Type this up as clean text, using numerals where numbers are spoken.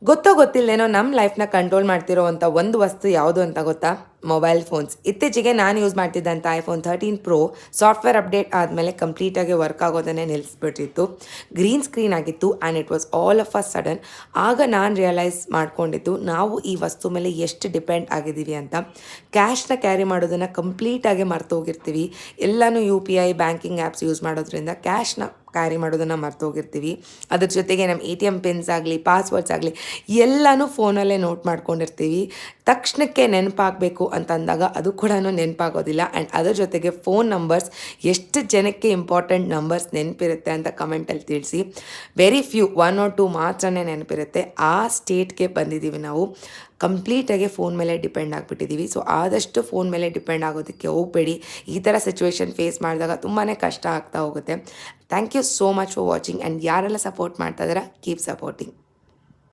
ಗೊತ್ತೋ ಗೊತ್ತಿಲ್ಲದೇನೋ ನಮ್ಮ ಲೈಫ್ನ ಕಂಟ್ರೋಲ್ ಮಾಡ್ತಿರೋವಂಥ ಒಂದು ವಸ್ತು ಯಾವುದು ಅಂತ ಗೊತ್ತಾ? Mobile phones. ಇತ್ತೀಚೆಗೆ ನಾನು ಯೂಸ್ ಮಾಡ್ತಿದ್ದಂಥ ಐಫೋನ್ 13 ಪ್ರೋ ಸಾಫ್ಟ್ವೇರ್ ಅಪ್ಡೇಟ್ ಆದಮೇಲೆ ಕಂಪ್ಲೀಟಾಗಿ ವರ್ಕ್ ಆಗೋದನ್ನೇ ನಿಲ್ಲಿಸ್ಬಿಟ್ಟಿತ್ತು. ಗ್ರೀನ್ ಸ್ಕ್ರೀನ್ ಆಗಿತ್ತು and it was all of a sudden. ಆಗ ನಾನು ರಿಯಲೈಸ್ ಮಾಡ್ಕೊಂಡಿದ್ದು ನಾವು ಈ ವಸ್ತು ಮೇಲೆ ಎಷ್ಟು ಡಿಪೆಂಡ್ ಆಗಿದ್ದೀವಿ ಅಂತ. ಕ್ಯಾಶ್ನ ಕ್ಯಾರಿ ಮಾಡೋದನ್ನು ಕಂಪ್ಲೀಟಾಗಿ ಮರ್ತೋಗಿರ್ತೀವಿ. ಎಲ್ಲನೂ UPI ಬ್ಯಾಂಕಿಂಗ್ ಆ್ಯಪ್ಸ್ ಯೂಸ್ ಮಾಡೋದ್ರಿಂದ ಕ್ಯಾಶ್ನ ಕ್ಯಾರಿ ಮಾಡೋದನ್ನು ಮರ್ತೋಗಿರ್ತೀವಿ. ಅದ್ರ ಜೊತೆಗೆ ನಮ್ಮ ATM ಪಿನ್ಸ್ ಆಗಲಿ, ಪಾಸ್ವರ್ಡ್ಸ್ ಆಗಲಿ ಎಲ್ಲನೂ ಫೋನಲ್ಲೇ ನೋಟ್ ಮಾಡ್ಕೊಂಡಿರ್ತೀವಿ. ತಕ್ಷಣಕ್ಕೆ ನೆನಪಾಗಬೇಕು ಅಂತಂದಾಗ ಅದು ಕೂಡ ನೆನಪಾಗೋದಿಲ್ಲ. ಆ್ಯಂಡ್ ಅದ್ರ ಜೊತೆಗೆ ಫೋನ್ ನಂಬರ್ಸ್ ಎಷ್ಟು ಜನಕ್ಕೆ ಇಂಪಾರ್ಟೆಂಟ್ ನಂಬರ್ಸ್ ನೆನಪಿರುತ್ತೆ ಅಂತ ಕಮೆಂಟಲ್ಲಿ ತಿಳಿಸಿ. ವೆರಿ ಫ್ಯೂ 1 or 2 ಮಾತ್ರನೇ ನೆನಪಿರುತ್ತೆ. ಆ ಸ್ಟೇಟ್ಗೆ ಬಂದಿದ್ದೀವಿ ನಾವು. ಕಂಪ್ಲೀಟಾಗಿ ಫೋನ್ ಮೇಲೆ ಡಿಪೆಂಡ್ ಆಗಿಬಿಟ್ಟಿದ್ದೀವಿ. ಸೊ ಆದಷ್ಟು ಫೋನ್ ಮೇಲೆ ಡಿಪೆಂಡ್ ಆಗೋದಕ್ಕೆ ಹೋಗಬೇಡಿ. ಈ ಥರ ಸಿಚುವೇಶನ್ ಫೇಸ್ ಮಾಡಿದಾಗ ತುಂಬಾ ಕಷ್ಟ ಆಗ್ತಾ ಹೋಗುತ್ತೆ. Thank you so much for watching. And ಯಾರೆಲ್ಲ ಸಪೋರ್ಟ್ ಮಾಡ್ತಾ ಇದ್ದೀರಾ, ಕೀಪ್ ಸಪೋರ್ಟಿಂಗ್.